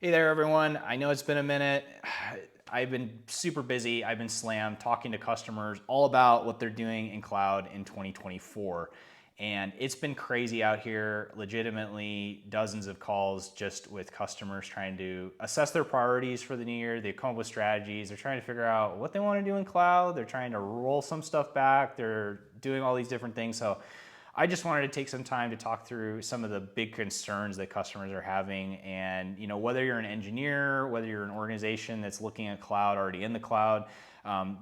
Hey there, everyone. I know it's been a minute. I've been super busy. I've been slammed talking to customers all about what they're doing in cloud in 2024. And it's been crazy out here, legitimately dozens of calls just with customers trying to assess their priorities for the new year. They've come up with strategies. They're trying to figure out what they want to do in cloud. They're trying to roll some stuff back. They're doing all these different things. So I just wanted to take some time to talk through some of the big concerns that customers are having. And whether you're an engineer, whether you're an organization that's looking at cloud, already in the cloud,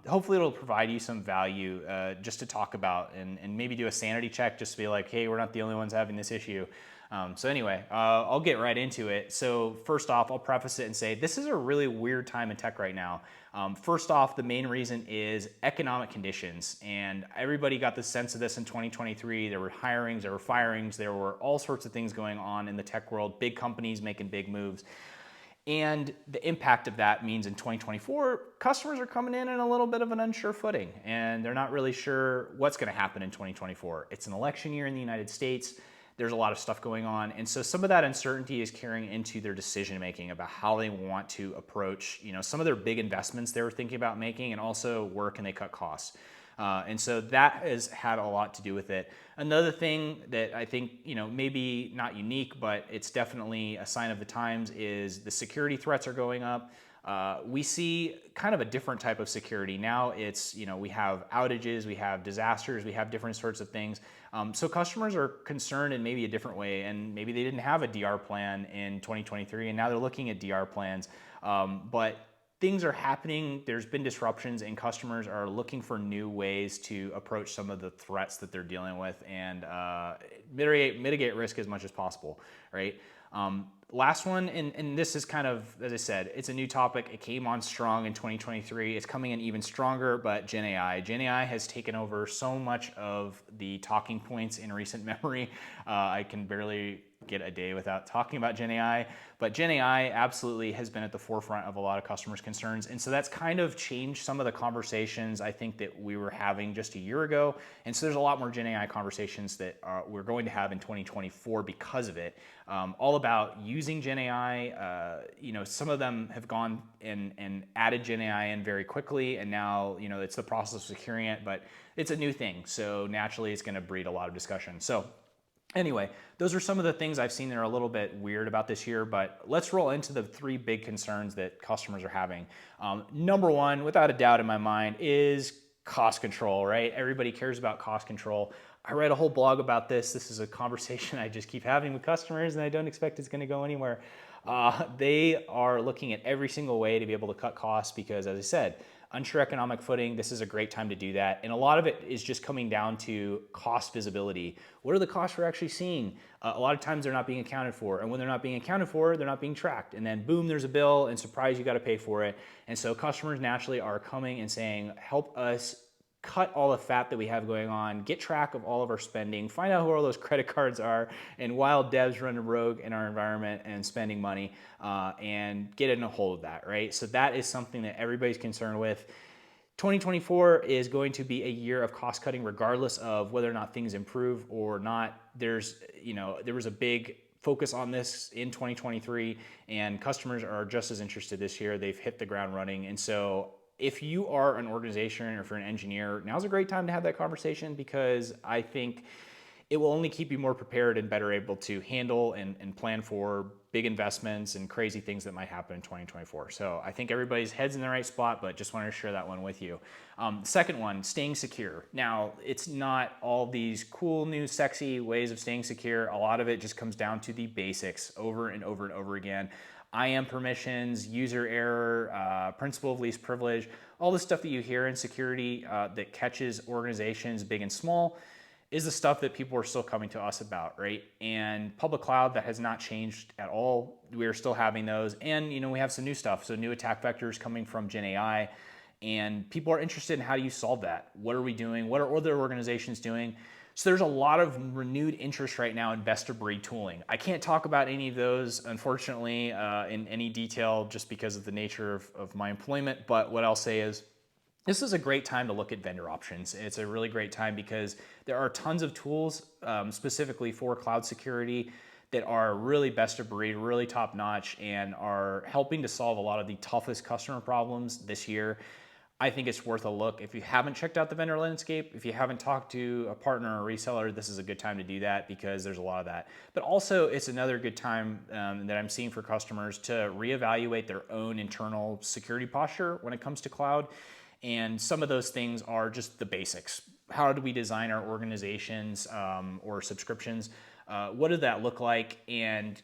hopefully it'll provide you some value just to talk about and maybe do a sanity check, just to be like, hey, we're not the only ones having this issue. So anyway, I'll get right into it. So first off, I'll preface it and say this is a really weird time in tech right now. First off, the main reason is economic conditions, and everybody got the sense of this in 2023. There were hirings, there were firings, there were all sorts of things going on in the tech world, big companies making big moves. And the impact of that means in 2024, customers are coming in a little bit of an unsure footing, and they're not really sure what's going to happen in 2024. It's an election year in the United States. There's a lot of stuff going on. And so some of that uncertainty is carrying into their decision making about how they want to approach, some of their big investments they were thinking about making, and also where can they cut costs. And so that has had a lot to do with it. Another thing that I think, maybe not unique, but it's definitely a sign of the times is the security threats are going up. We see kind of a different type of security. Now it's, we have outages, we have disasters, we have different sorts of things. So customers are concerned in maybe a different way, and maybe they didn't have a DR plan in 2023, and now they're looking at DR plans. But things are happening, there's been disruptions, and customers are looking for new ways to approach some of the threats that they're dealing with and mitigate risk as much as possible, right? Last one, and this is kind of, as I said, it's a new topic. It came on strong in 2023. It's coming in even stronger, but Gen AI. Gen AI has taken over so much of the talking points in recent memory. I can barely get a day without talking about Gen AI, but Gen AI absolutely has been at the forefront of a lot of customers' concerns. And so that's kind of changed some of the conversations I think that we were having just a year ago. And so there's a lot more Gen AI conversations that we're going to have in 2024 because of it. All about using Gen AI. Some of them have gone and added Gen AI in very quickly, and now it's the process of securing it, but it's a new thing. So naturally it's going to breed a lot of discussion. So anyway, those are some of the things I've seen that are a little bit weird about this year, but let's roll into the three big concerns that customers are having. Number one, without a doubt in my mind, is cost control, right? Everybody cares about cost control. I write a whole blog about this. This is a conversation I just keep having with customers, and I don't expect it's going to go anywhere. They are looking at every single way to be able to cut costs because, as I said, unsure economic footing, this is a great time to do that. And a lot of it is just coming down to cost visibility. What are the costs we're actually seeing? A lot of times they're not being accounted for. And when they're not being accounted for, they're not being tracked. And then boom, there's a bill, and surprise, you got to pay for it. And so customers naturally are coming and saying, help us cut all the fat that we have going on, get track of all of our spending, find out who all those credit cards are, and wild devs running rogue in our environment and spending money, and get in a hold of that, right? So that is something that everybody's concerned with. 2024 is going to be a year of cost cutting regardless of whether or not things improve or not. There was a big focus on this in 2023, and customers are just as interested this year. They've hit the ground running. And so if you are an organization or if you're an engineer, now's a great time to have that conversation because I think it will only keep you more prepared and better able to handle and plan for big investments and crazy things that might happen in 2024. So I think everybody's head's in the right spot, but just wanted to share that one with you. Second one, staying secure. Now, it's not all these cool, new, sexy ways of staying secure. A lot of it just comes down to the basics over and over and over again. IAM permissions, user error, principle of least privilege, all the stuff that you hear in security that catches organizations big and small is the stuff that people are still coming to us about, right? And public cloud, that has not changed at all. We are still having those. And we have some new stuff. So new attack vectors coming from Gen AI. And people are interested in how do you solve that? What are we doing? What are other organizations doing? So there's a lot of renewed interest right now in best-of-breed tooling. I can't talk about any of those, unfortunately, in any detail just because of the nature of my employment. But what I'll say is this is a great time to look at vendor options. It's a really great time because there are tons of tools specifically for cloud security that are really best of breed, really top notch, and are helping to solve a lot of the toughest customer problems this year. I think it's worth a look. If you haven't checked out the vendor landscape, if you haven't talked to a partner or reseller, this is a good time to do that because there's a lot of that. But also, it's another good time that I'm seeing for customers to reevaluate their own internal security posture when it comes to cloud. And some of those things are just the basics. How do we design our organizations or subscriptions? What did that look like? And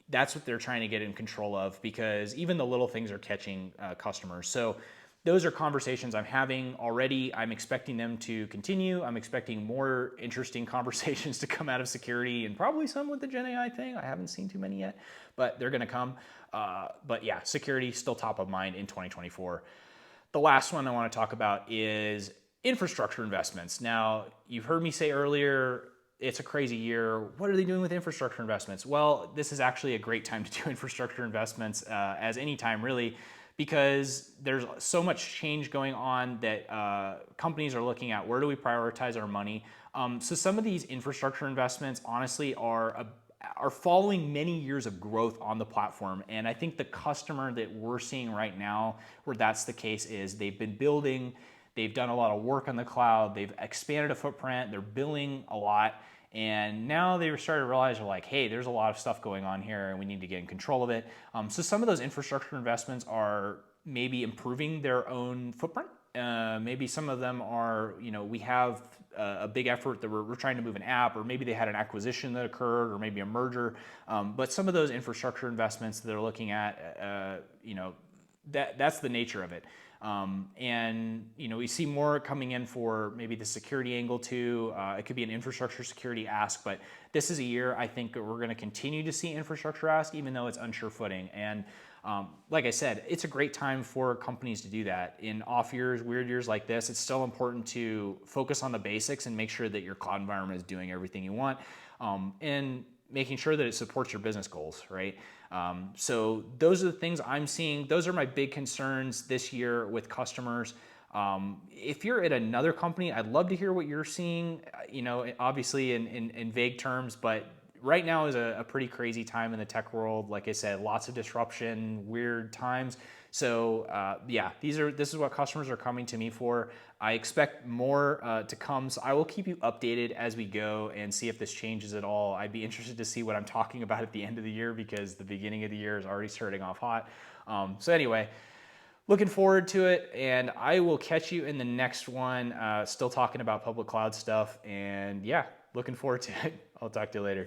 that's what they're trying to get in control of, because even the little things are catching customers. So those are conversations I'm having already. I'm expecting them to continue. I'm expecting more interesting conversations to come out of security, and probably some with the Gen AI thing. I haven't seen too many yet, but they're going to come. But yeah, security still top of mind in 2024. The last one I want to talk about is infrastructure investments. Now, you've heard me say earlier, it's a crazy year. What are they doing with infrastructure investments? Well, this is actually a great time to do infrastructure investments, as any time really, because there's so much change going on that companies are looking at. Where do we prioritize our money? So some of these infrastructure investments, honestly, are following many years of growth on the platform. And I think the customer that we're seeing right now, where that's the case, is they've been building, they've done a lot of work on the cloud, they've expanded a footprint, they're billing a lot. And now they started to realize, they're like, hey, there's a lot of stuff going on here and we need to get in control of it. So some of those infrastructure investments are maybe improving their own footprint. Maybe some of them are, we have a big effort that we're trying to move an app, or maybe they had an acquisition that occurred, or maybe a merger. But some of those infrastructure investments that they're looking at, that's the nature of it. And we see more coming in for maybe the security angle too. It could be an infrastructure security ask, but this is a year I think we're going to continue to see infrastructure ask, even though it's unsure footing. And like I said, it's a great time for companies to do that. In off years, weird years like this, it's still important to focus on the basics and make sure that your cloud environment is doing everything you want, and making sure that it supports your business goals, right? So those are the things I'm seeing. Those are my big concerns this year with customers. If you're at another company, I'd love to hear what you're seeing, obviously in vague terms, but right now is a pretty crazy time in the tech world. Like I said, lots of disruption, weird times. So yeah, this is what customers are coming to me for. I expect more to come. So I will keep you updated as we go and see if this changes at all. I'd be interested to see what I'm talking about at the end of the year, because the beginning of the year is already starting off hot. So anyway, looking forward to it, and I will catch you in the next one. Still talking about public cloud stuff, and yeah, looking forward to it. I'll talk to you later.